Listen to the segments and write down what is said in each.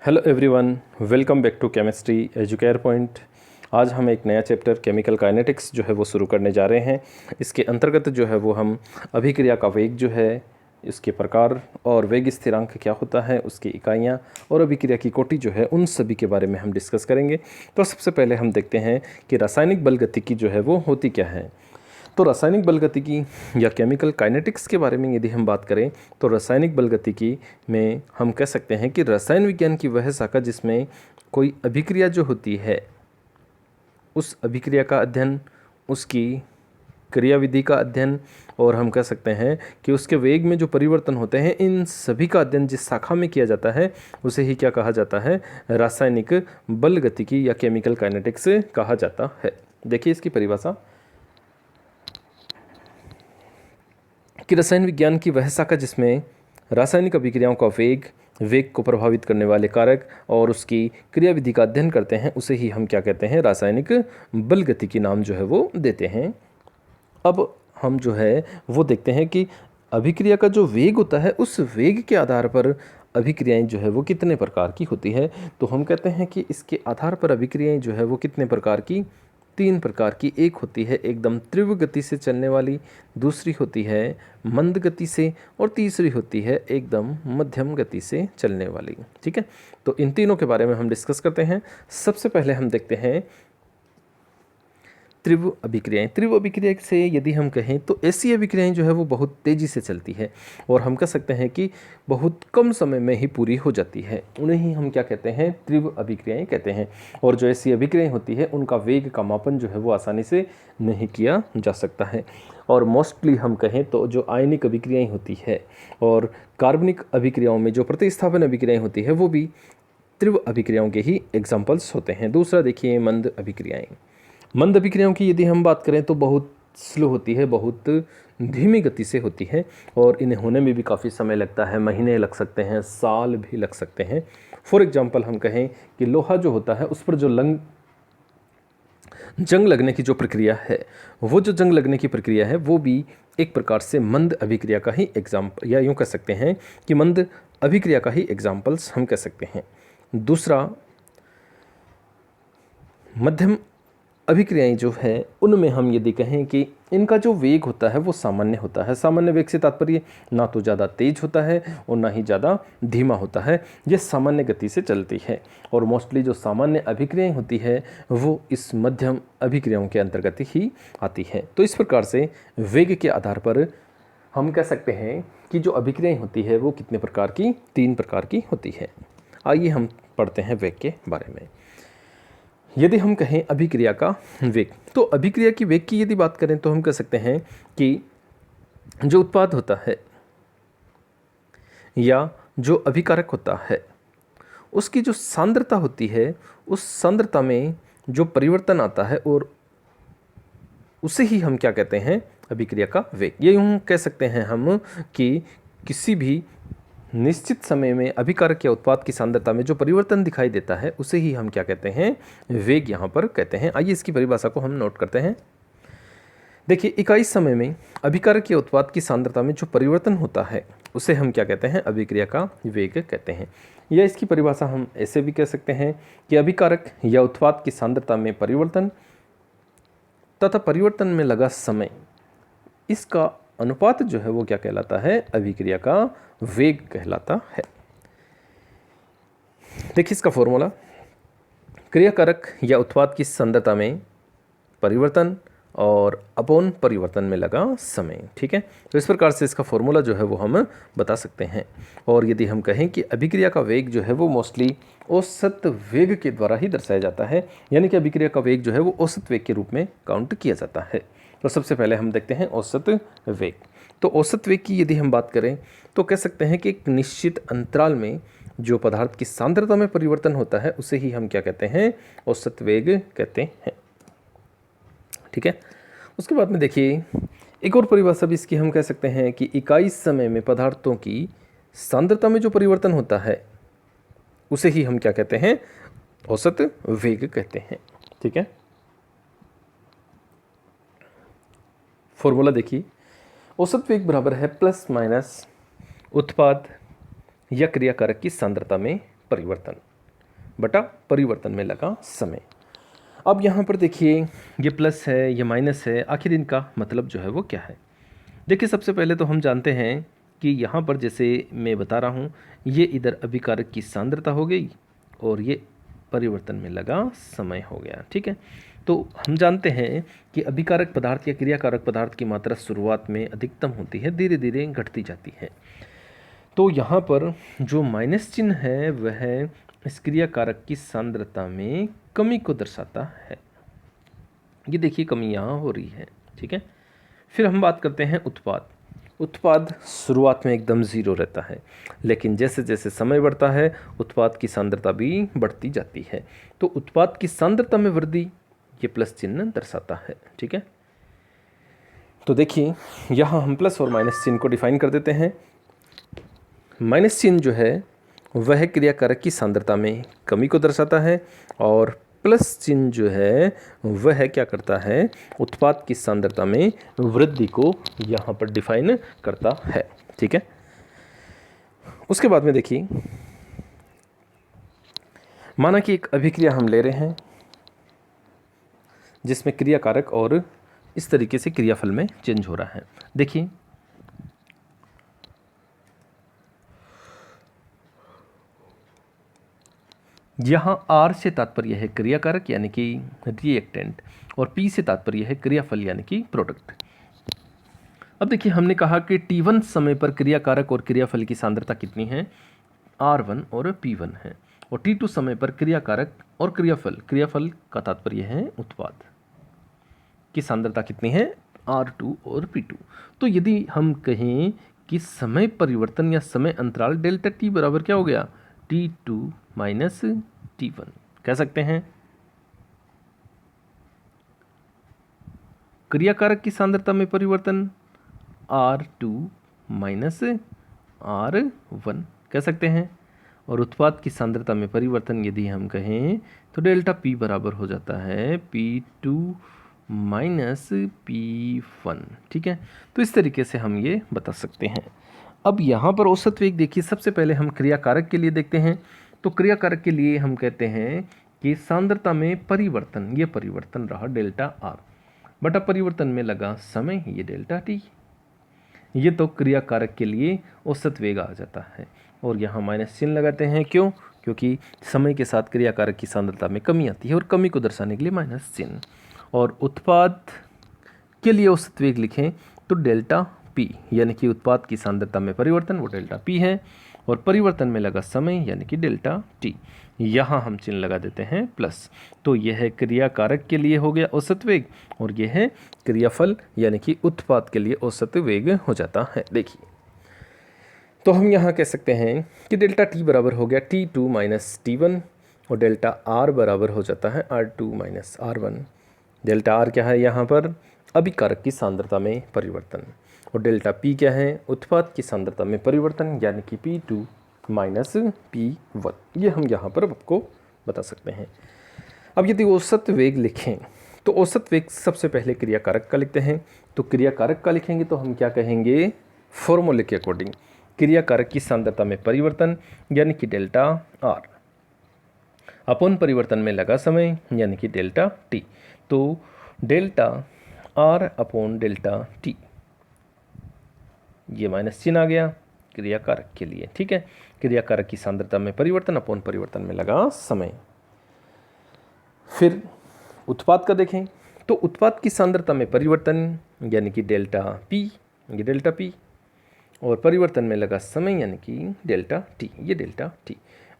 Hello everyone, welcome back to chemistry Educare point. आज हम एक नया चैप्टर केमिकल काइनेटिक्स जो है वो शुरू करने जा रहे हैं। इसके अंतर्गत जो है वो हम अभिक्रिया का वेग जो है, इसके प्रकार और वेग स्थिरांक क्या होता है, उसकी इकाइयाँ और अभिक्रिया की कोटि जो है, उन सभी के बारे में हम डिस्कस करेंगे। तो सबसे पहले हम देखते हैं कि रासायनिक बलगतिकी जो है वो होती क्या है। तो रासायनिक बलगतिकी या केमिकल काइनेटिक्स के बारे में यदि हम बात करें तो रासायनिक बलगतिकी में हम कह सकते हैं कि रसायन विज्ञान की वह शाखा जिसमें कोई अभिक्रिया जो होती है, उस अभिक्रिया का अध्ययन, उसकी क्रियाविधि का अध्ययन और हम कह सकते हैं कि उसके वेग में जो परिवर्तन होते हैं, इन सभी का अध्ययन जिस शाखा में किया जाता है उसे ही क्या कहा जाता है, रासायनिक बलगतिकी या केमिकल काइनेटिक्स कहा जाता है। देखिए इसकी परिभाषा कि रसायन विज्ञान की वह शाखा जिसमें रासायनिक अभिक्रियाओं का वेग को प्रभावित करने वाले कारक और उसकी क्रियाविधि का अध्ययन करते हैं, उसे ही हम क्या कहते हैं, रासायनिक बलगतिकी नाम जो है वो देते हैं। अब हम जो है वो देखते हैं कि अभिक्रिया का जो वेग होता है, उस वेग के आधार पर अभिक्रियाएं जो है वो कितने प्रकार की होती है। तो हम कहते हैं कि इसके आधार पर अभिक्रियाएं जो है वो कितने प्रकार की, 3 प्रकार की। एक होती है एकदम तीव्र गति से चलने वाली, दूसरी होती है मंद गति से और तीसरी होती है एकदम मध्यम गति से चलने वाली। ठीक है, तो इन तीनों के बारे में हम डिस्कस करते हैं। सबसे पहले हम देखते हैं तीव्र अभिक्रियाएं। तीव्र अभिक्रिया से यदि हम कहें तो ऐसी अभिक्रियाएं जो है वो बहुत तेज़ी से चलती है और हम कह सकते हैं कि बहुत कम समय में ही पूरी हो जाती है, उन्हें ही हम क्या कहते हैं, तीव्र अभिक्रियाएं कहते हैं। और जो ऐसी अभिक्रियाएं होती है उनका वेग का मापन जो है वो आसानी से नहीं किया जा सकता है। और मोस्टली हम कहें तो जो आयनिक अभिक्रियाएं होती है और कार्बनिक अभिक्रियाओं में जो प्रतिस्थापन अभिक्रियाएं होती है वो भी तीव्र अभिक्रियाओं के ही एग्जाम्पल्स होते हैं। दूसरा देखिए मंद अभिक्रियाएं। मंद अभिक्रियाओं की यदि हम बात करें तो बहुत स्लो होती है, बहुत धीमी गति से होती है और इन्हें होने में भी काफ़ी समय लगता है, महीने लग सकते हैं, साल भी लग सकते हैं। फॉर एग्जांपल हम कहें कि लोहा जो होता है उस पर जो जंग लगने की जो प्रक्रिया है, वो जो जंग लगने की प्रक्रिया है वो भी एक प्रकार से मंद अभिक्रिया का ही एग्जाम्पल, या यूँ कह सकते हैं कि मंद अभिक्रिया का ही एग्जाम्पल्स हम कह सकते हैं। दूसरा मध्यम अभिक्रियाएं जो है उनमें हम यदि कहें कि इनका जो वेग होता है वो सामान्य होता है। सामान्य वेग से तात्पर्य ना तो ज़्यादा तेज होता है और ना ही ज़्यादा धीमा होता है, ये सामान्य गति से चलती है। और मोस्टली जो सामान्य अभिक्रियाएं होती है वो इस मध्यम अभिक्रियाओं के अंतर्गत ही आती है। तो इस प्रकार से वेग के आधार पर हम कह सकते हैं कि जो अभिक्रियाएं होती है वो कितने प्रकार की, 3 प्रकार की होती है। आइए हम पढ़ते हैं वेग के बारे में। यदि हम कहें अभिक्रिया का वेग, तो अभिक्रिया की वेग की यदि बात करें तो हम कह सकते हैं कि जो उत्पाद होता है या जो अभिकारक होता है उसकी जो सांद्रता होती है, उस सांद्रता में जो परिवर्तन आता है और उसे ही हम क्या कहते हैं, अभिक्रिया का वेग। ये यूँ कह सकते हैं हम कि किसी भी निश्चित समय में अभिकारक या उत्पाद की सांद्रता में जो परिवर्तन दिखाई देता है उसे ही हम क्या कहते हैं, वेग यहाँ पर कहते हैं। आइए इसकी परिभाषा को हम नोट करते हैं। देखिए, इकाई समय में अभिकारक या उत्पाद की सांद्रता में जो परिवर्तन होता है उसे हम क्या कहते हैं, अभिक्रिया का वेग कहते हैं। या इसकी परिभाषा हम ऐसे भी कह सकते हैं कि अभिकारक या उत्पाद की सांद्रता में परिवर्तन तथा परिवर्तन में लगा समय, इसका अनुपात जो है वो क्या कहलाता है, अभिक्रिया का वेग कहलाता है। देखिए इसका फॉर्मूला, क्रियाकारक या उत्पाद की सांद्रता में परिवर्तन और अपॉन परिवर्तन में लगा समय। ठीक है, तो इस प्रकार से इसका फॉर्मूला जो है वो हम बता सकते हैं। और यदि हम कहें कि अभिक्रिया का वेग जो है वो मोस्टली औसत वेग के द्वारा ही दर्शाया जाता है, यानी कि अभिक्रिया का वेग जो है वो औसत वेग के रूप में काउंट किया जाता है। तो सबसे पहले हम देखते हैं औसत वेग। तो औसत वेग की यदि हम बात करें तो कह सकते हैं कि एक निश्चित अंतराल में जो पदार्थ की सांद्रता में परिवर्तन होता है उसे ही हम क्या कहते हैं, औसत वेग कहते हैं। ठीक है, उसके बाद में देखिए एक और परिभाषा भी इसकी हम कह सकते हैं कि इकाई समय में पदार्थों की सांद्रता में जो परिवर्तन होता है उसे ही हम क्या कहते हैं, औसत वेग कहते हैं। ठीक है, फॉर्मूला देखिए, औसत वेग बराबर है प्लस माइनस उत्पाद या क्रियाकारक की सांद्रता में परिवर्तन। बटा परिवर्तन में लगा समय। अब यहाँ पर देखिए ये प्लस है, ये माइनस है, आखिर इनका मतलब जो है वो क्या है। देखिए सबसे पहले तो हम जानते हैं कि यहाँ पर जैसे मैं बता रहा हूँ, ये इधर अभिकारक की सांद्रता हो गई और ये परिवर्तन में लगा समय हो गया। ठीक है, तो हम जानते हैं कि अभिकारक पदार्थ या क्रियाकारक पदार्थ की मात्रा शुरुआत में अधिकतम होती है, धीरे धीरे घटती जाती है। तो यहाँ पर जो माइनस चिन्ह है वह इस क्रियाकारक की सांद्रता में कमी को दर्शाता है। ये देखिए कमी यहाँ हो रही है। ठीक है, फिर हम बात करते हैं उत्पाद। उत्पाद शुरुआत में एकदम ज़ीरो रहता है, लेकिन जैसे जैसे समय बढ़ता है उत्पाद की सांद्रता भी बढ़ती जाती है। तो उत्पाद की सांद्रता में वृद्धि ये प्लस चिन्ह दर्शाता है। ठीक है, तो देखिए यहाँ हम प्लस और माइनस चिन्ह को डिफाइन कर देते हैं। माइनस चिन्ह जो है वह क्रियाकारक की सांद्रता में कमी को दर्शाता है और प्लस चिन्ह जो है वह क्या करता है, उत्पाद की सांद्रता में वृद्धि को यहाँ पर डिफाइन करता है। ठीक है, उसके बाद में देखिए माना कि एक अभिक्रिया हम ले रहे हैं जिसमें क्रियाकारक और इस तरीके से क्रियाफल में चेंज हो रहा है। देखिए यहाँ R से तात्पर्य है क्रियाकारक यानी कि रिएक्टेंट और P से तात्पर्य है क्रियाफल यानी कि प्रोडक्ट। अब देखिए हमने कहा कि T1 समय पर क्रियाकारक और क्रियाफल की सांद्रता कितनी है, R1 और P1 है, और T2 समय पर क्रियाकारक और क्रियाफल का तात्पर्य है उत्पाद की सांद्रता कितनी है, R2 और P2। तो यदि हम कहें कि समय परिवर्तन या समय अंतराल डेल्टा T बराबर क्या हो गया, T2 माइनस T1 कह सकते हैं। क्रियाकारक की सांद्रता में परिवर्तन R2 माइनस R1 कह सकते हैं, और उत्पाद की सांद्रता में परिवर्तन यदि हम कहें तो डेल्टा P बराबर हो जाता है P2 माइनस P1। ठीक है, तो इस तरीके से हम ये बता सकते हैं। अब यहाँ पर औसत वेग देखिए, सबसे पहले हम क्रियाकारक के लिए देखते हैं। तो क्रियाकारक के लिए हम कहते हैं कि सांद्रता में परिवर्तन, ये परिवर्तन रहा डेल्टा R बटा परिवर्तन में लगा समय, ये डेल्टा T। ये तो क्रियाकारक के लिए औसत वेग आ जाता है, और यहाँ माइनस चिन्ह लगाते हैं। क्यों? क्योंकि समय के साथ क्रियाकारक की सांद्रता में कमी आती है और कमी को दर्शाने के लिए माइनस चिन्ह। और उत्पाद के लिए औसत वेग लिखें तो डेल्टा P यानी कि उत्पाद की सांद्रता में परिवर्तन वो डेल्टा P है, और परिवर्तन में लगा समय यानी कि डेल्टा T। यहाँ हम चिन्ह लगा देते हैं प्लस। तो यह है क्रियाकारक के लिए हो गया औसत वेग, और यह है क्रियाफल यानी कि उत्पाद के लिए औसत वेग हो जाता है। देखिए तो हम यहाँ कह सकते हैं कि डेल्टा T बराबर हो गया T2 माइनस T1, और डेल्टा R बराबर हो जाता है R2 minus R1। Delta R क्या है यहाँ पर, अभिकारक की सांद्रता में परिवर्तन, और डेल्टा P क्या है, उत्पाद की सांद्रता में परिवर्तन यानी कि P2 माइनस P1। ये हम यहाँ पर आपको बता सकते हैं। अब यदि औसत वेग लिखें तो औसत वेग सबसे पहले क्रियाकारक का लिखते हैं। तो क्रियाकारक का लिखेंगे तो हम क्या कहेंगे, फॉर्मूले के अकॉर्डिंग क्रियाकारक की सांद्रता में परिवर्तन यानी कि डेल्टा R अपन परिवर्तन में लगा समय यानी कि डेल्टा T। तो delta R upon delta T, ये माइनस चिन्ह आ गया क्रियाकारक के लिए। ठीक है, क्रियाकारक की सांद्रता में परिवर्तन अपॉन परिवर्तन में लगा समय। फिर उत्पाद का देखें तो उत्पाद की सांद्रता में परिवर्तन यानी कि डेल्टा P, ये डेल्टा P, और परिवर्तन में लगा समय यानी कि डेल्टा T, ये डेल्टा T,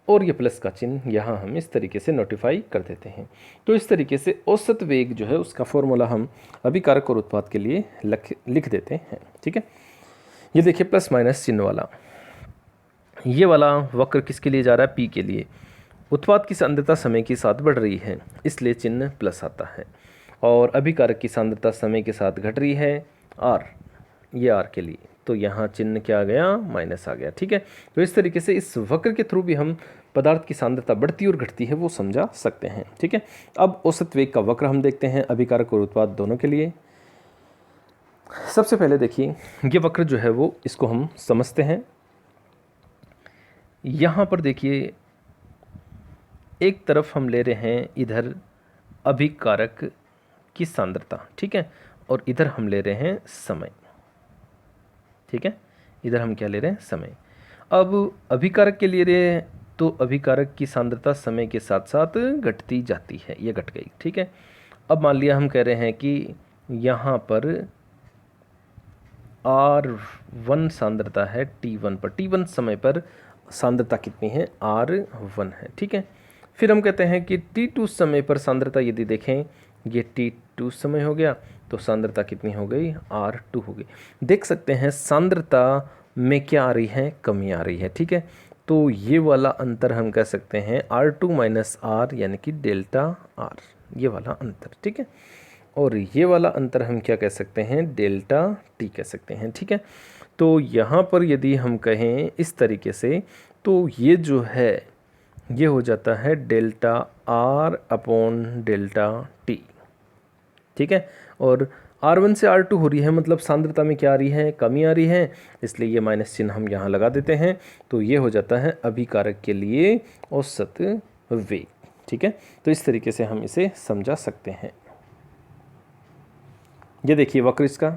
और ये प्लस का चिन्ह यहाँ हम इस तरीके से नोटिफाई कर देते हैं। तो इस तरीके से औसत वेग जो है उसका फॉर्मूला हम अभिकारक और उत्पाद के लिए लिख देते हैं। ठीक है, ये देखिए प्लस माइनस चिन्ह वाला, ये वाला वक्र किसके लिए जा रहा है, P के लिए। उत्पाद की सांद्रता समय के साथ बढ़ रही है इसलिए चिन्ह प्लस आता है, और अभिकारक की सांद्रता समय के साथ घट रही है R, ये R के लिए, तो यहाँ चिन्ह क्या आ गया, माइनस आ गया। ठीक है, तो इस तरीके से इस वक्र के थ्रू भी हम पदार्थ की सांद्रता बढ़ती और घटती है वो समझा सकते हैं। ठीक है, अब औसत वेग का वक्र हम देखते हैं अभिकारक और उत्पाद दोनों के लिए। सबसे पहले देखिए ये वक्र जो है वो इसको हम समझते हैं। यहाँ पर देखिए एक तरफ हम ले रहे हैं इधर अभिकारक की सांद्रता, ठीक है, और इधर हम ले रहे हैं समय, ठीक है, इधर हम क्या ले रहे हैं, समय। अब अभिकारक के लिए रहे हैं तो अभिकारक की सांद्रता समय के साथ साथ घटती जाती है, ये घट गई, ठीक है। अब मान लिया हम कह रहे हैं कि यहाँ पर R1 सांद्रता है T1 पर, T1 समय पर सांद्रता कितनी है, R1 है, ठीक है। फिर हम कहते हैं कि T2 समय पर सांद्रता यदि देखें, ये T2 समय हो गया, तो सांद्रता कितनी हो गई, R2 हो गई। देख सकते हैं सांद्रता में क्या आ रही है, कमी आ रही है, ठीक है। तो ये वाला अंतर हम कह सकते हैं R2 माइनस R यानी कि डेल्टा R, ये वाला अंतर, ठीक है। और ये वाला अंतर हम क्या कह सकते हैं, डेल्टा T कह सकते हैं, ठीक है। तो यहाँ पर यदि हम कहें इस तरीके से, तो ये जो है ये हो जाता है delta R upon delta T, ठीक है। और R1 से R2 हो रही है, मतलब सांद्रता में क्या आ रही है, कमी आ रही है, इसलिए ये माइनस चिन्ह हम यहाँ लगा देते हैं। तो ये हो जाता है अभिकारक के लिए औसत वेग, ठीक है। तो इस तरीके से हम इसे समझा सकते हैं। ये देखिए वक्र इसका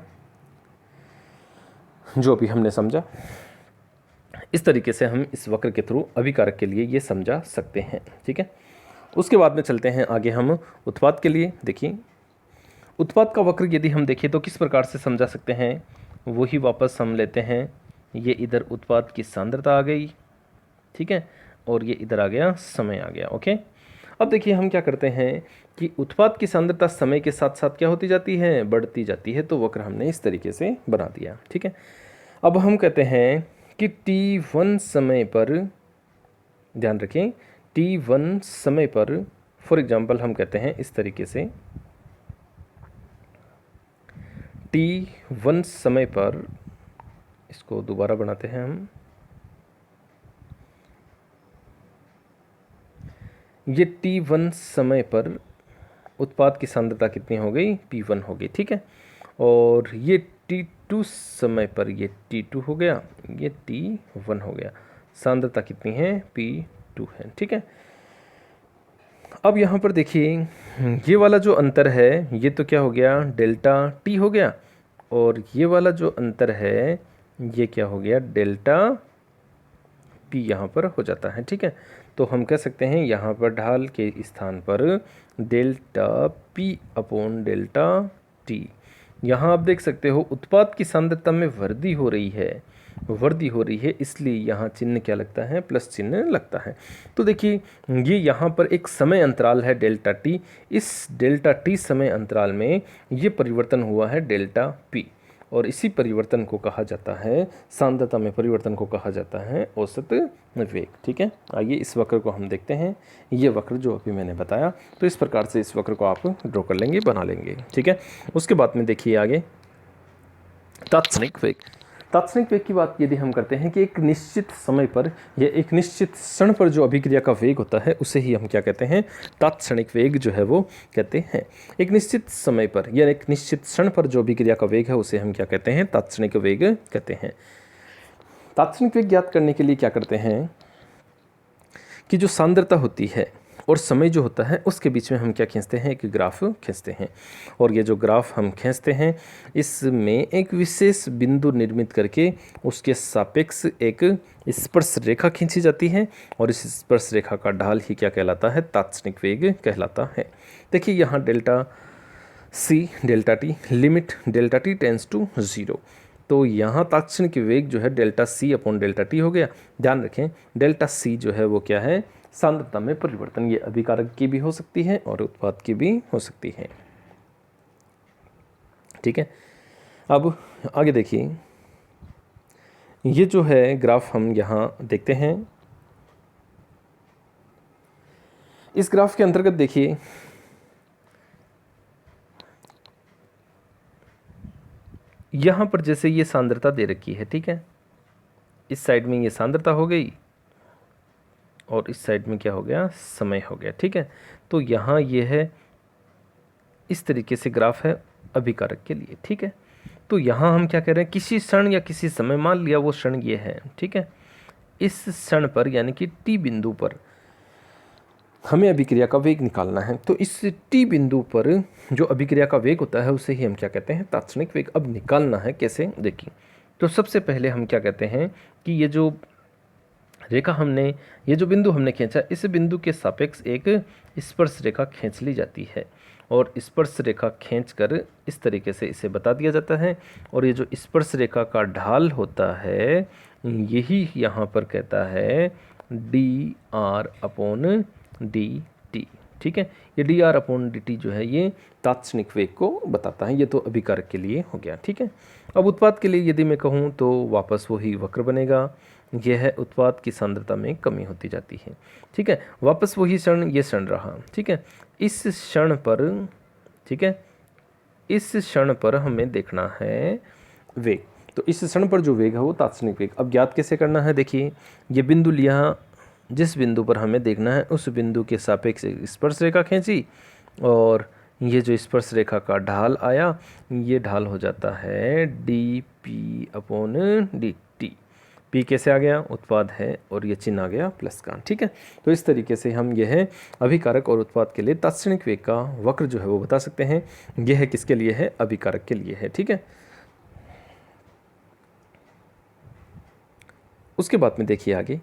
जो अभी हमने समझा, इस तरीके से हम इस वक्र के थ्रू अभिकारक के लिए ये समझा सकते हैं, ठीक है। उसके बाद में चलते हैं आगे हम उत्पाद के लिए। देखिए उत्पाद का वक्र यदि हम देखें तो किस प्रकार से समझा सकते हैं, वही वापस हम लेते हैं, ये इधर उत्पाद की सांद्रता आ गई, ठीक है, और ये इधर आ गया समय आ गया, ओके। अब देखिए हम क्या करते हैं कि उत्पाद की सांद्रता समय के साथ साथ क्या होती जाती है, बढ़ती जाती है। तो वक्र हमने इस तरीके से बना दिया, ठीक है। अब हम कहते हैं कि T1 समय पर, ध्यान रखें, T1 समय पर फॉर एग्जांपल हम कहते हैं इस तरीके से, T1 समय पर, इसको दोबारा बनाते हैं हम, ये T1 समय पर उत्पाद की सांद्रता कितनी हो गई, P1 हो गई, ठीक है। और ये T2 समय पर ये T2 हो गया, ये T1 हो गया, सांद्रता कितनी है, P2 है, ठीक है। अब यहाँ पर देखिए ये वाला जो अंतर है ये तो क्या हो गया, डेल्टा T हो गया, और ये वाला जो अंतर है ये क्या हो गया, डेल्टा P यहाँ पर हो जाता है, ठीक है। तो हम कह सकते हैं यहाँ पर ढाल के स्थान पर delta P upon delta T। यहाँ आप देख सकते हो उत्पाद की सांद्रता में वृद्धि हो रही है, इसलिए यहाँ चिन्ह क्या लगता है, प्लस चिन्ह लगता है। तो देखिए ये यहाँ पर एक समय अंतराल है डेल्टा T, इस डेल्टा T समय अंतराल में ये परिवर्तन हुआ है डेल्टा P, और इसी परिवर्तन को कहा जाता है, सांद्रता में परिवर्तन को कहा जाता है औसत वेग, ठीक है। आइए इस वक्र को हम देखते हैं, ये वक्र जो अभी मैंने बताया, तो इस प्रकार से इस वक्र को आप ड्रॉ कर लेंगे, बना लेंगे, ठीक है। उसके बाद में देखिए आगे तात्क्षणिक वेग। तात्क्षणिक वेग की बात यदि हम करते हैं कि एक निश्चित समय पर या एक निश्चित क्षण पर जो अभिक्रिया का वेग होता है उसे ही हम क्या कहते हैं, तात्क्षणिक वेग जो है वो कहते हैं। एक निश्चित समय पर या एक निश्चित क्षण पर जो अभिक्रिया का वेग है उसे हम क्या कहते हैं, तात्क्षणिक वेग कहते हैं। तात्क्षणिक वेग ज्ञात करने के लिए क्या करते हैं कि जो सांद्रता होती है और समय जो होता है उसके बीच में हम क्या खींचते हैं, एक ग्राफ खींचते हैं, और ये जो ग्राफ हम खींचते हैं इसमें एक विशेष बिंदु निर्मित करके उसके सापेक्ष एक स्पर्श रेखा खींची जाती है, और इस स्पर्श रेखा का ढाल ही क्या कहलाता है, तात्क्षणिक वेग कहलाता है। देखिए यहाँ delta C delta T, limit delta T tends to 0, तो यहाँ तात्क्षणिक वेग जो है delta C upon delta T हो गया। ध्यान रखें डेल्टा C जो है वो क्या है, सांद्रता में परिवर्तन, ये अभिकारक की भी हो सकती है और उत्पाद की भी हो सकती है, ठीक है। अब आगे देखिए ये जो है ग्राफ हम यहाँ देखते हैं, इस ग्राफ के अंतर्गत देखिए यहाँ पर जैसे ये सांद्रता दे रखी है, ठीक है, इस साइड में ये सांद्रता हो गई और इस साइड में क्या हो गया, समय हो गया, ठीक है। तो यहाँ ये है, इस तरीके से ग्राफ है अभिकारक के लिए, ठीक है। तो यहाँ हम क्या कह रहे हैं, किसी क्षण या किसी समय, मान लिया वो क्षण ये है, ठीक है, इस क्षण पर यानी कि T बिंदु पर हमें अभिक्रिया का वेग निकालना है। तो इस टी बिंदु पर जो अभिक्रिया का वेग होता है उसे ही हम क्या कहते हैं, तात्क्षणिक वेग। अब निकालना है कैसे, देखिए। तो सबसे पहले हम क्या कहते हैं कि ये जो रेखा हमने, ये जो बिंदु हमने खींचा, इस बिंदु के सापेक्ष एक स्पर्श रेखा खींच ली जाती है और स्पर्श रेखा खींचकर इस तरीके से इसे बता दिया जाता है। और ये जो स्पर्श रेखा का ढाल होता है यही यहाँ पर कहता है D R upon D T. ठीक है, ये D R upon D T जो है ये तात्क्षणिक वेग को बताता है। ये तो अभिकारक के लिए हो गया। ठीक है, अब उत्पाद के लिए यदि मैं कहूँ तो वापस वही वक्र बनेगा। यह है उत्पाद की सांद्रता में कमी होती जाती है। ठीक है, वापस वही क्षण, ये क्षण रहा। ठीक है, इस क्षण पर, ठीक है, इस क्षण पर हमें देखना है वेग। तो इस क्षण पर जो वेग है वो तात्क्षणिक वेग। अब ज्ञात कैसे करना है, देखिए ये बिंदु लिया, जिस बिंदु पर हमें देखना है उस बिंदु के सापेक्ष स्पर्श रेखा खींची और ये जो स्पर्श रेखा का ढाल आया ये ढाल हो जाता है D P upon D T. P कैसे आ गया, उत्पाद है और ये चिन्ह आ गया प्लस का। ठीक है, तो इस तरीके से हम यह अभिकारक और उत्पाद के लिए तात्क्षणिक वेग का वक्र जो है वो बता सकते हैं। यह किसके लिए है, अभिकारक के लिए है। ठीक है, उसके बाद में देखिए आगे,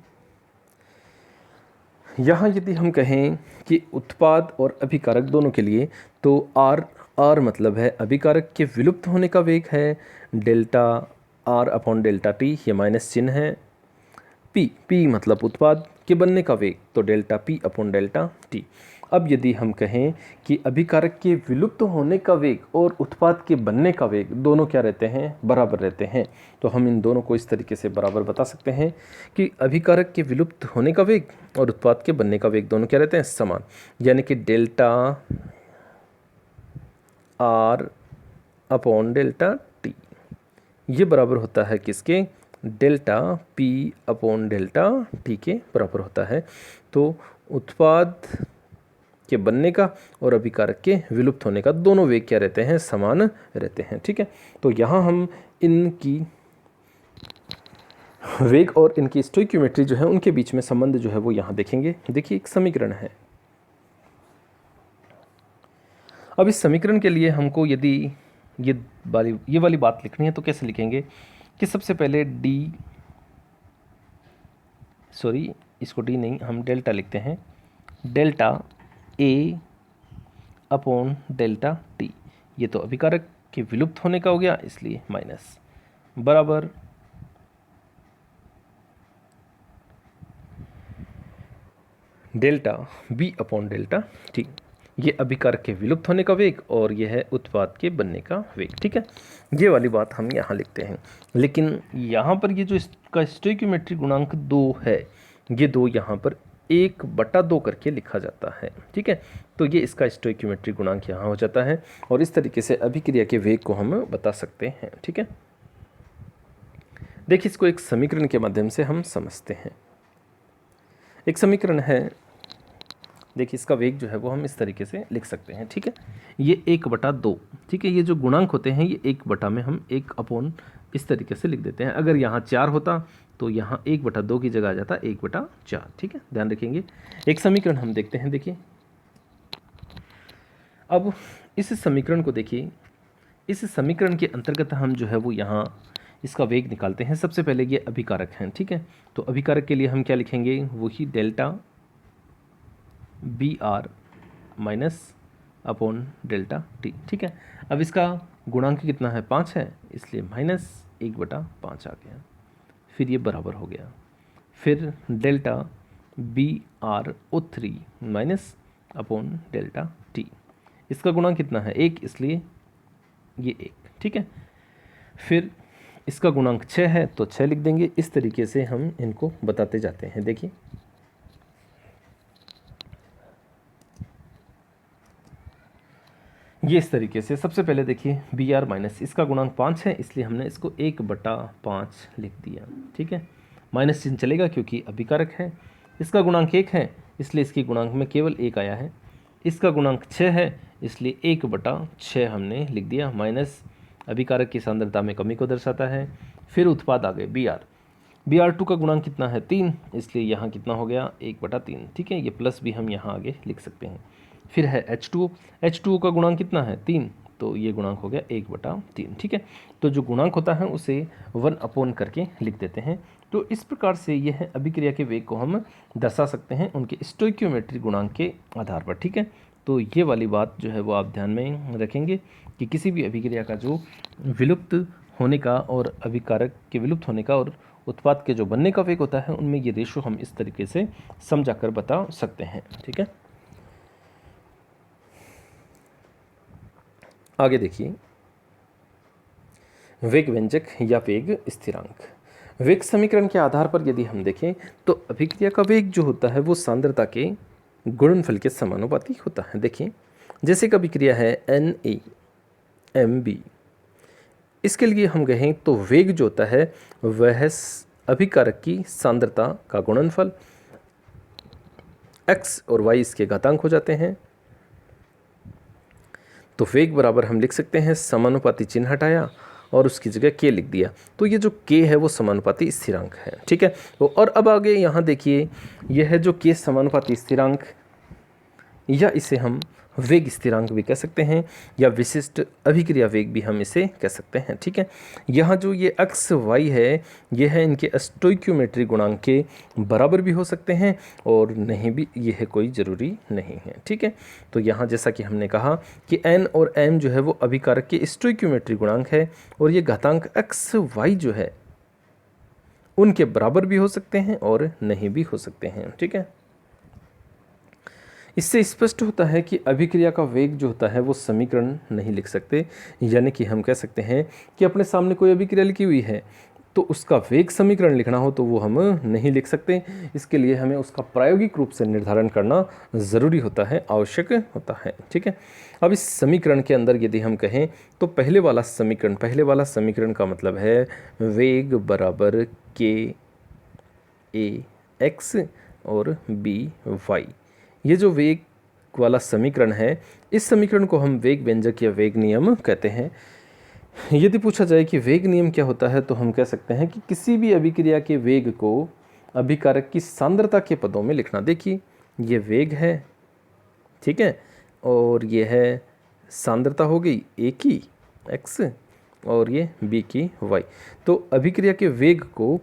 यहाँ यदि हम कहें कि उत्पाद और अभिकारक दोनों के लिए, तो आर मतलब है अभिकारक के विलुप्त होने का वेग है, delta R upon delta T, ये माइनस चिन्ह है। पी मतलब उत्पाद के बनने का वेग, तो delta P upon delta T. अब यदि हम कहें कि अभिकारक के विलुप्त होने का वेग और उत्पाद के बनने का वेग दोनों क्या रहते हैं, बराबर रहते हैं, तो हम इन दोनों को इस तरीके से बराबर बता सकते हैं कि अभिकारक के विलुप्त होने का वेग और उत्पाद के बनने का वेग दोनों क्या रहते हैं, समान। यानी कि delta R upon delta T ये बराबर होता है किसके, delta P upon delta T के बराबर होता है। तो उत्पाद के बनने का और अभिकारक के विलुप्त होने का दोनों वेग क्या रहते हैं, समान रहते हैं। ठीक है, तो यहाँ हम इनकी वेग और इनकी स्टोइक्योमेट्री जो है उनके बीच में संबंध जो है वो यहाँ देखेंगे। देखिए एक समीकरण है। अब इस समीकरण के लिए हमको यदि ये वाली बात लिखनी है तो कैसे लिखेंगे कि सबसे पहले इसको डी नहीं, हम डेल्टा लिखते हैं, delta A upon delta T, ये तो अभिकारक के विलुप्त होने का हो गया इसलिए माइनस, बराबर delta B upon delta T, ये अभिकारक के विलुप्त होने का वेग और यह है उत्पाद के बनने का वेग। ठीक है, ये वाली बात हम यहाँ लिखते हैं। लेकिन यहाँ पर ये जो इसका स्टोइक्योमेट्री गुणांक 2 है, ये 2 यहाँ पर 1/2 करके लिखा जाता है। ठीक है, तो ये इसका स्टोइक्योमेट्री गुणांक यहाँ हो जाता है और इस तरीके से अभिक्रिया के वेग को हम बता सकते हैं। ठीक है, देखिए इसको एक समीकरण के माध्यम से हम समझते हैं। एक समीकरण है, देखिए इसका वेग जो है वो हम इस तरीके से लिख सकते हैं। ठीक है, ये 1/2, ठीक है, ये जो गुणांक होते हैं ये 1 में हम 1 अपॉन इस तरीके से लिख देते हैं। अगर यहाँ 4 होता तो यहाँ 1/2 की जगह आ जाता 1/4। ठीक है, ध्यान रखेंगे। एक समीकरण हम देखते हैं। देखिए अब इस समीकरण को देखिए, इस समीकरण के अंतर्गत हम जो है वो यहाँ इसका वेग निकालते हैं। सबसे पहले ये अभिकारक हैं। ठीक है, तो अभिकारक के लिए हम क्या लिखेंगे, वही delta B R minus upon delta T. ठीक है, अब इसका गुणांक कितना है, 5 है, इसलिए माइनस 1/5 आ गया, फिर ये बराबर हो गया, फिर delta B R O 3 minus upon delta T, इसका गुणांक कितना है, 1, इसलिए ये 1। ठीक है, फिर इसका गुणांक 6 है तो 6 लिख देंगे। इस तरीके से हम इनको बताते जाते हैं। देखिए ये इस तरीके से, सबसे पहले देखिए बी आर माइनस, इसका गुणांक 5 है इसलिए हमने इसको 1/5 लिख दिया। ठीक है, माइनस चिन्ह चलेगा क्योंकि अभिकारक है। इसका गुणांक 1 है इसलिए इसकी गुणांक में केवल 1 आया है। इसका गुणांक 6 है इसलिए 1/6 हमने लिख दिया, माइनस अभिकारक की सांद्रता में कमी को दर्शाता है। फिर उत्पाद आ गए बी आर, Br2 का गुणांक कितना है 3, इसलिए यहाँ कितना हो गया 1/3। ठीक है, ये प्लस भी हम यहाँ आगे लिख सकते हैं। फिर है H2O का गुणांक कितना है 3, तो ये गुणांक हो गया 1/3। ठीक है, तो जो गुणांक होता है उसे 1 करके लिख देते हैं। तो इस प्रकार से यह अभिक्रिया के वेग को हम दर्शा सकते हैं उनके स्टोइक्योमेट्री गुणांक के आधार पर। ठीक है, तो ये वाली बात जो है वो आप ध्यान में रखेंगे कि किसी भी अभिक्रिया का जो विलुप्त होने का और अभिकारक के विलुप्त होने का और उत्पाद के जो बनने का वेग होता है उनमें ये रेशो हम इस तरीके से समझा कर बता सकते हैं। ठीक है, आगे देखिए, वेग व्यंजक या वेग स्थिरांक। वेग समीकरण के आधार पर यदि हम देखें तो अभिक्रिया का वेग जो होता है वो सांद्रता के गुणनफल के समानुपाती होता है। देखिए, जैसे कि अभिक्रिया है NaMb, इसके लिए हम कहें तो वेग जो होता है वह अभिकारक की सांद्रता का गुणनफल, x और y इसके घातांक हो जाते हैं। तो वेग बराबर हम लिख सकते हैं, समानुपाती चिन्ह हटाया और उसकी जगह k लिख दिया, तो ये जो k है वो समानुपाती स्थिरांक है। ठीक है, तो और अब आगे यहाँ देखिए, यह है जो k समानुपाती स्थिरांक, या इसे हम वेग स्थिरांक भी कह सकते हैं या विशिष्ट अभिक्रिया वेग भी हम इसे कह सकते हैं। ठीक है, यहाँ जो ये x y है ये है इनके स्टोइक्योमेट्री गुणांक के बराबर भी हो सकते हैं और नहीं भी, ये है कोई ज़रूरी नहीं है। ठीक है, तो यहाँ जैसा कि हमने कहा कि n और m जो है वो अभिकारक के स्टोइक्योमेट्री गुणांक है और ये घातांक x y जो है उनके बराबर भी हो सकते हैं और नहीं भी हो सकते हैं। ठीक है, इससे स्पष्ट होता है कि अभिक्रिया का वेग जो होता है वो समीकरण नहीं लिख सकते, यानी कि हम कह सकते हैं कि अपने सामने कोई अभिक्रिया लिखी हुई है तो उसका वेग समीकरण लिखना हो तो वो हम नहीं लिख सकते। इसके लिए हमें उसका प्रायोगिक रूप से निर्धारण करना ज़रूरी होता है, आवश्यक होता है। ठीक है, अब इस समीकरण के अंदर यदि हम कहें तो पहले वाला समीकरण का मतलब है वेग बराबर kAx और by। ये जो वेग वाला समीकरण है, इस समीकरण को हम वेग व्यंजक या वेग नियम कहते हैं। यदि पूछा जाए कि वेग नियम क्या होता है तो हम कह सकते हैं कि किसी भी अभिक्रिया के वेग को अभिकारक की सांद्रता के पदों में लिखना। देखिए, ये वेग है, ठीक है, और ये है सांद्रता हो गई A की x और ये B की y। तो अभिक्रिया के वेग को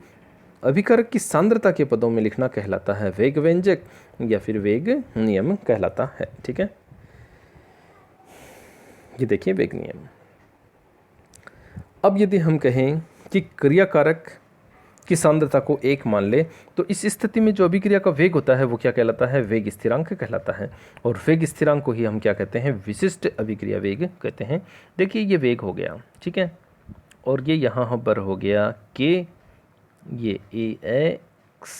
अभिकारक की सांद्रता के पदों में लिखना कहलाता है वेग व्यंजक या फिर वेग नियम कहलाता है। ठीक है, ये देखिए वेग नियम। अब यदि हम कहें कि क्रियाकारक की सांद्रता को 1 मान ले तो इस स्थिति में जो अभिक्रिया का वेग होता है वो क्या कहलाता है, वेग स्थिरांक कहलाता है। और वेग स्थिरांक को ही हम क्या कहते हैं, विशिष्ट अभिक्रिया वेग कहते हैं। देखिए, ये वेग हो गया, ठीक है, और ये यहाँ पर हो गया k, ये Ax,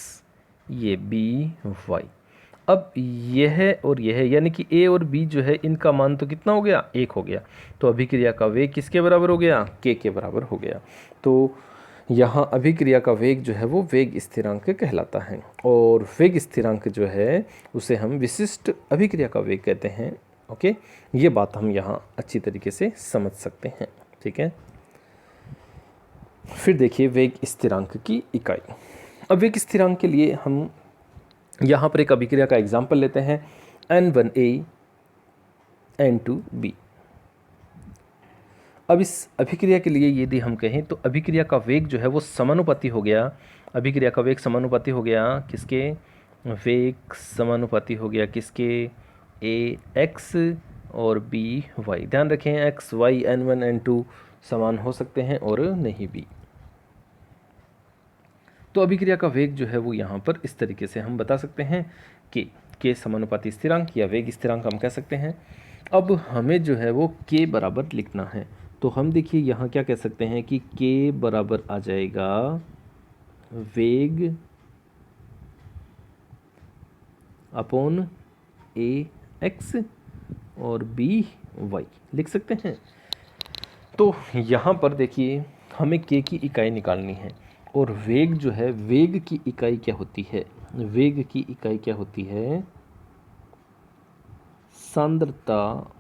ये By। अब यह और यह यानी कि A और B जो है इनका मान तो कितना हो गया, 1 हो गया। तो अभिक्रिया का वेग किसके बराबर हो गया, k के बराबर हो गया। तो यहाँ अभिक्रिया का वेग जो है वो वेग स्थिरांक कहलाता है और वेग स्थिरांक जो है उसे हम विशिष्ट अभिक्रिया का वेग कहते हैं। ओके, ये बात हम यहाँ अच्छी तरीके से समझ सकते हैं। ठीक है, फिर देखिए वेग स्थिरांक की इकाई। अब वेग स्थिरांक के लिए हम यहाँ पर एक अभिक्रिया का एग्जाम्पल लेते हैं, N1A N2B। अब इस अभिक्रिया के लिए यदि हम कहें तो अभिक्रिया का वेग जो है वो समानुपाती हो गया, अभिक्रिया का वेग समानुपाती हो गया किसके, वेग समानुपाती हो गया किसके, Ax और By। ध्यान रखें x y N1 N2 समान हो सकते हैं और नहीं भी। तो अभिक्रिया का वेग जो है वो यहाँ पर इस तरीके से हम बता सकते हैं कि k समानुपाती स्थिरांक या वेग स्थिरांक हम कह सकते हैं। अब हमें जो है वो k बराबर लिखना है, तो हम देखिए यहाँ क्या कह सकते हैं कि k बराबर आ जाएगा वेग अपॉन Ax और By लिख सकते हैं। तो यहाँ पर देखिए हमें k की इकाई निकालनी है और वेग जो है, वेग की इकाई क्या होती है, वेग की इकाई क्या होती है, सांद्रता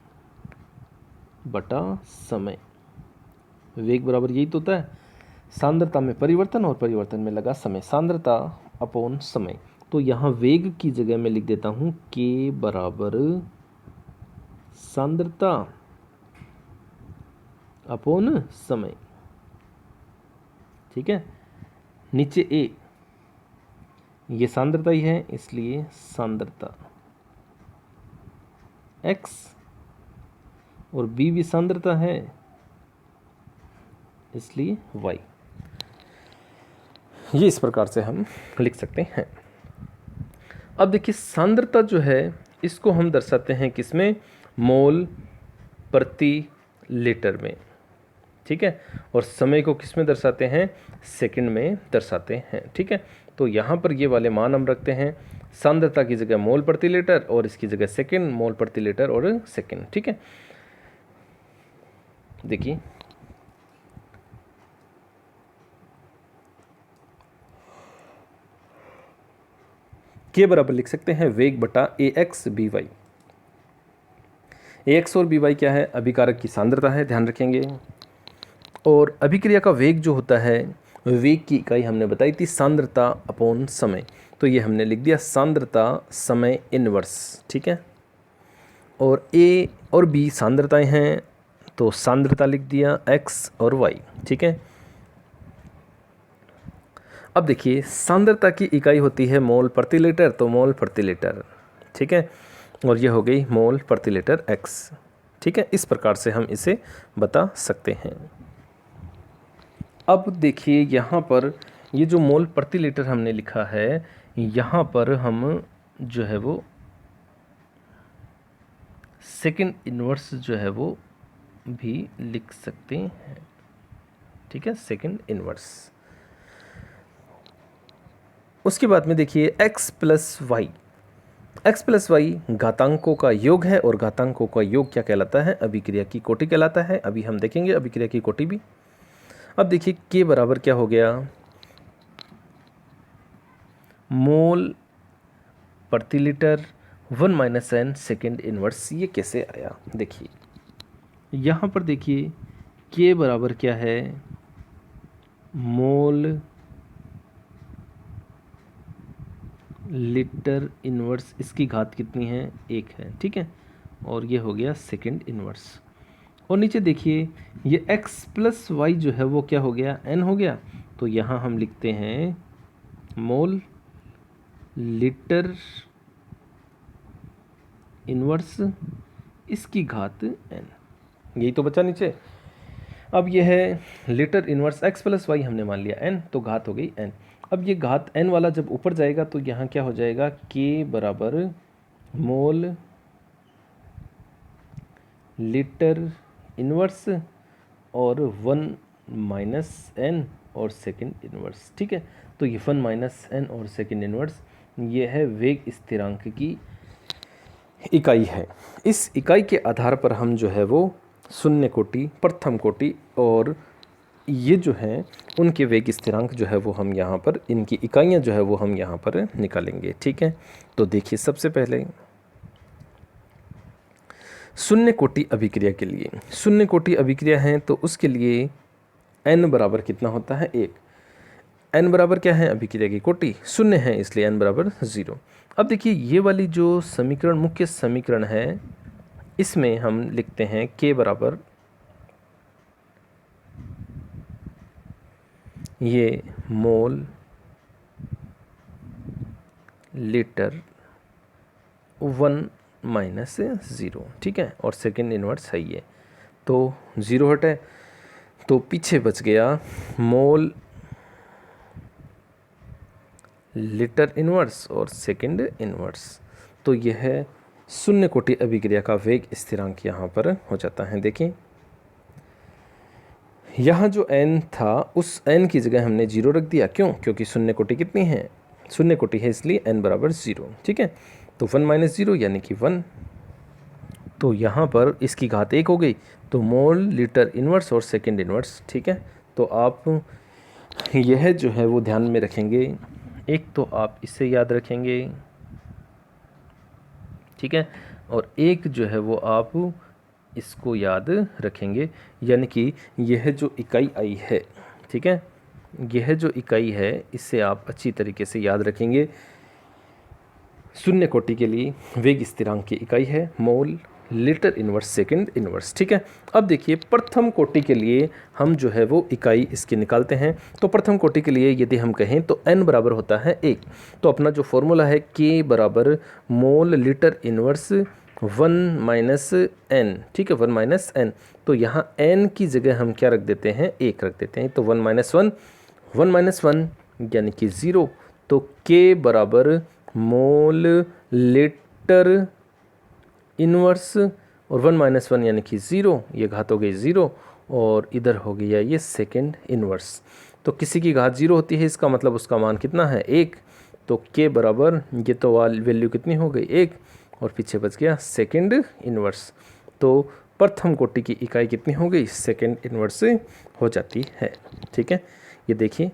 बटा समय। वेग बराबर यही तो होता है, सांद्रता में परिवर्तन और परिवर्तन में लगा समय, सांद्रता अपॉन समय। तो यहाँ वेग की जगह मैं लिख देता हूँ k बराबर सांद्रता अपॉन समय, ठीक है। नीचे a, ये सांद्रता ही है इसलिए सांद्रता x, और b भी सांद्रता है इसलिए y। ये इस प्रकार से हम लिख सकते हैं। अब देखिए सांद्रता जो है इसको हम दर्शाते हैं किसमें, मोल प्रति लीटर में, ठीक है। और समय को किस में दर्शाते हैं, सेकंड में दर्शाते हैं, ठीक है। तो यहाँ पर ये वाले मान हम रखते हैं, सांद्रता की जगह मोल प्रति लीटर और इसकी जगह सेकंड, मोल प्रति लीटर और सेकंड, ठीक है। देखिए के बराबर लिख सकते हैं वेग बटा ax by। ax और by क्या है, अभिकारक की सांद्रता है, ध्यान रखेंगे। और अभिक्रिया का वेग जो होता है, वेग की इकाई हमने बताई थी सांद्रता अपॉन समय, तो ये हमने लिख दिया सांद्रता समय इनवर्स, ठीक है। और a और b सांद्रताएं हैं तो सांद्रता लिख दिया x और y, ठीक है। अब देखिए सांद्रता की इकाई होती है मोल प्रति लीटर, तो मोल प्रति लीटर, ठीक है। और ये हो गई मोल प्रति लीटर x, ठीक है। इस प्रकार से हम इसे बता सकते हैं। अब देखिए यहाँ पर ये जो मोल प्रति लीटर हमने लिखा है, यहाँ पर हम जो है वो सेकंड इन्वर्स जो है वो भी लिख सकते हैं, ठीक है, सेकंड इन्वर्स। उसके बाद में देखिए x प्लस वाई घातांकों का योग है, और घातांकों का योग क्या कहलाता है, अभिक्रिया की कोटि कहलाता है। अभी हम देखेंगे अभिक्रिया की कोटि भी। अब देखिए k बराबर क्या हो गया, मोल प्रति litre 1 minus n second inverse. ये कैसे आया, देखिए यहाँ पर देखिए k बराबर क्या है, मोल लीटर इनवर्स, इसकी घात कितनी है, 1 है, ठीक है। और ये हो गया सेकेंड इनवर्स। और नीचे देखिए ये x प्लस वाई जो है वो क्या हो गया, n हो गया। तो यहाँ हम लिखते हैं मोल लीटर इनवर्स, इसकी घात n, यही तो बचा नीचे। अब ये है litre inverse x plus y, हमने मान लिया n, तो घात हो गई n। अब ये घात n वाला जब ऊपर जाएगा तो यहाँ क्या हो जाएगा, k बराबर मोल लीटर इनवर्स और 1 माइनस n और सेकेंड इनवर्स, ठीक है। तो ये 1 माइनस n और सेकेंड इनवर्स, ये है वेग स्थिरांक की इकाई है। इस इकाई के आधार पर हम जो है वो शून्य कोटि, प्रथम कोटि और ये जो हैं उनके वेग स्थिरांक जो है वो हम यहाँ पर, इनकी इकाइयाँ जो है वो हम यहाँ पर निकालेंगे, ठीक है। तो देखिए सबसे पहले शून्य कोटि अभिक्रिया के लिए, शून्य कोटि अभिक्रिया है तो उसके लिए n बराबर कितना होता है, 1। n बराबर क्या है, अभिक्रिया की कोटि शून्य है इसलिए n बराबर 0। अब देखिए ये वाली जो समीकरण, मुख्य समीकरण है, इसमें हम लिखते हैं k बराबर ये मोल लीटर 1 माइनस 0, ठीक है। और सेकेंड इनवर्स है ये, तो 0 हटे तो पीछे बच गया मोल लीटर इनवर्स और सेकेंड इनवर्स। तो यह है शून्य कोटि अभिक्रिया का वेग स्थिरांक यहाँ पर हो जाता है। देखिए यहाँ जो n था उस n की जगह हमने 0 रख दिया, क्यों, क्योंकि शून्य कोटि कितनी है, शून्य कोटि है इसलिए n बराबर 0, ठीक है। तो 1 माइनस 0 यानी कि 1, तो यहाँ पर इसकी घात 1 हो गई, तो मोल लीटर इनवर्स और सेकेंड इनवर्स, ठीक है। तो आप यह जो है वो ध्यान में रखेंगे, एक तो आप इसे याद रखेंगे, ठीक है, और एक जो है वो आप इसको याद रखेंगे, यानी कि यह जो इकाई आई है, ठीक है, यह जो इकाई है इसे आप अच्छी तरीके से याद रखेंगे। शून्य कोटि के लिए वेग स्थिरांक की इकाई है mole litre inverse second inverse. ठीक है, अब देखिए प्रथम कोटि के लिए हम जो है वो इकाई इसकी निकालते हैं। तो प्रथम कोटि के लिए यदि हम कहें तो n बराबर होता है 1। तो अपना जो फॉर्मूला है k बराबर mole litre inverse 1 minus n। ठीक है, 1 माइनस n। तो यहाँ n की जगह हम क्या रख देते हैं, 1 रख देते हैं। तो 1 माइनस 1 1 माइनस 1 यानी कि 0। तो k बराबर मोल लीटर इनवर्स और 1 माइनस 1 यानी कि 0, ये घात हो गई 0 और इधर हो गया ये सेकंड इनवर्स। तो किसी की घात 0 होती है, इसका मतलब उसका मान कितना है, 1। तो k बराबर ये तो वैल्यू कितनी हो गई, 1 और पीछे बच गया सेकंड इनवर्स। तो प्रथम कोटि की इकाई कितनी हो गई, सेकंड इनवर्स हो जाती है। ठीक है, ये देखिए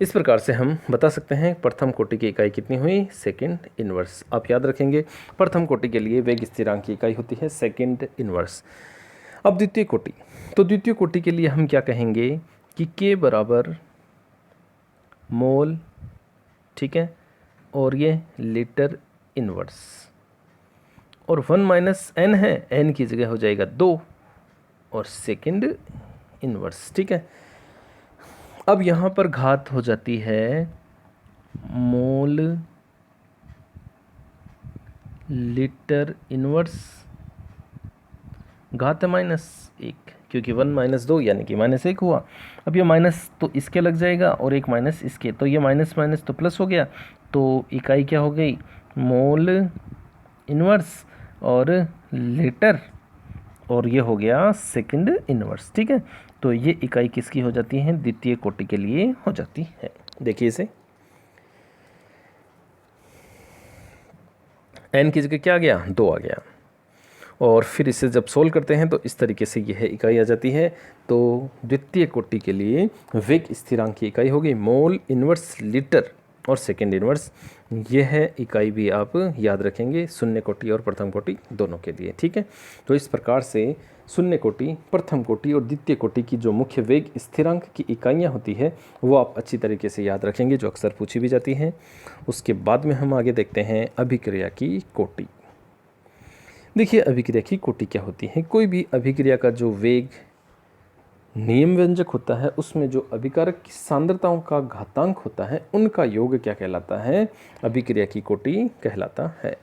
इस प्रकार से हम बता सकते हैं प्रथम कोटि की इकाई कितनी हुई, सेकंड इनवर्स। आप याद रखेंगे प्रथम कोटि के लिए वेग स्थिरांक की इकाई होती है सेकंड इनवर्स। अब द्वितीय कोटि, तो द्वितीय कोटि के लिए हम क्या कहेंगे कि k बराबर मोल, ठीक है, और ये लीटर इनवर्स और 1 माइनस n है, n की जगह हो जाएगा 2 और सेकंड इनवर्स। ठीक है, अब यहाँ पर घात हो जाती है मोल लीटर इनवर्स, घात है -1 क्योंकि 1 माइनस 2 यानी कि -1 हुआ। अब ये माइनस तो इसके लग जाएगा और एक माइनस इसके, तो ये माइनस माइनस तो प्लस हो गया। तो इकाई क्या हो गई, मोल इनवर्स और लीटर और ये हो गया सेकंड इनवर्स। ठीक है, तो ये इकाई किसकी हो जाती है, द्वितीय कोटि के लिए हो जाती है। देखिए इसे n की जगह क्या आ गया, 2 आ गया और फिर इसे जब सोल्व करते हैं तो इस तरीके से यह इकाई आ जाती है। तो द्वितीय कोटि के लिए वेग स्थिरांक की इकाई होगी मोल इनवर्स लीटर और सेकेंड इनवर्स। यह इकाई भी आप याद रखेंगे शून्य कोटि और प्रथम कोटि दोनों के लिए। ठीक है, तो इस प्रकार से शून्य कोटि, प्रथम कोटि और द्वितीय कोटि की जो मुख्य वेग स्थिरांक की इकाइयाँ होती है वो आप अच्छी तरीके से याद रखेंगे, जो अक्सर पूछी भी जाती हैं। उसके बाद में हम आगे देखते हैं अभिक्रिया की कोटि। देखिए अभिक्रिया की कोटि क्या होती है, कोई भी अभिक्रिया का जो वेग नियम व्यंजक होता है उसमें जो अभिकारक की सांद्रताओं का घातांक होता है उनका योग क्या कहलाता है, अभिक्रिया की कोटि कहलाता है।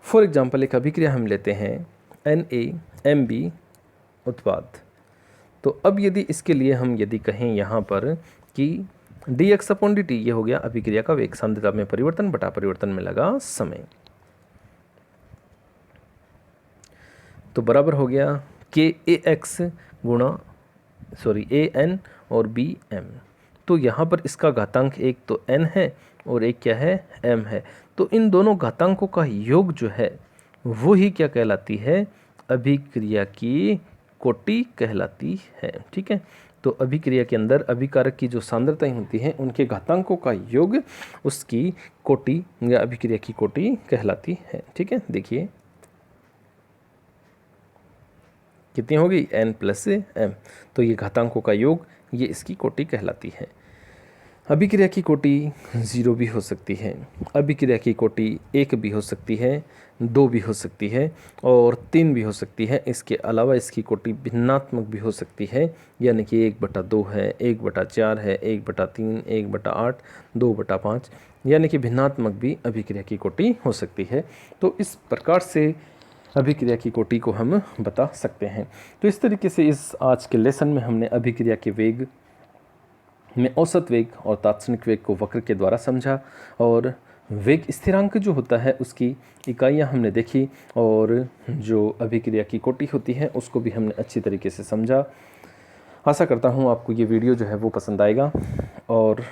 फॉर एग्जांपल एक अभिक्रिया हम लेते हैं NaMb उत्पाद। तो अब यदि इसके लिए हम यदि कहें यहाँ पर कि dx/dt, ये हो गया अभिक्रिया का वेग, सांद्रता में परिवर्तन बटा परिवर्तन में लगा समय, तो बराबर हो गया KAX गुणा AN और BM। तो यहाँ पर इसका घातांक एक तो n है और एक क्या है, m है। तो इन दोनों घातांकों का योग जो है वो ही क्या कहलाती है, अभिक्रिया की कोटि कहलाती है। ठीक है, तो अभिक्रिया के अंदर अभिकारक की जो सांद्रताएं होती हैं उनके घातांकों का योग उसकी कोटि या अभिक्रिया की कोटि कहलाती है। ठीक है, देखिए कितनी होगी, n प्लस m, तो ये घातांकों का योग, ये इसकी कोटि कहलाती है। अभिक्रिया की कोटि 0 भी हो सकती है, अभिक्रिया की कोटि 1 भी हो सकती है, 2 भी हो सकती है और 3 भी हो सकती है। इसके अलावा इसकी कोटि भिन्नात्मक भी हो सकती है, यानी कि 1/2 है, 1/4 है, 1/3, 1/8, 2/5, यानी कि भिन्नात्मक भी अभिक्रिया की कोटि हो सकती है। तो इस प्रकार से अभिक्रिया की कोटि को हम बता सकते हैं। तो इस तरीके से इस आज के लेसन में हमने अभिक्रिया के वेग में औसत वेग और तात्क्षणिक वेग को वक्र के द्वारा समझा और वेग स्थिरांक जो होता है उसकी इकाइयाँ हमने देखी और जो अभिक्रिया की कोटि होती है उसको भी हमने अच्छी तरीके से समझा। आशा करता हूँ आपको ये वीडियो जो है वो पसंद आएगा और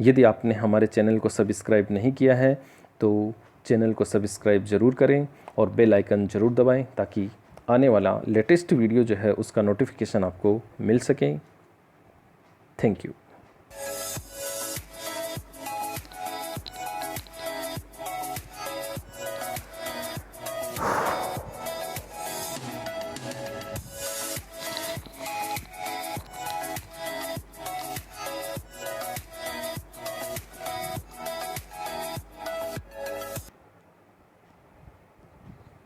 यदि आपने हमारे चैनल को सब्सक्राइब नहीं किया है तो चैनल को सब्सक्राइब ज़रूर करें और बेल आइकन ज़रूर दबाएं ताकि आने वाला लेटेस्ट वीडियो जो है उसका नोटिफिकेशन आपको मिल सके। Thank you.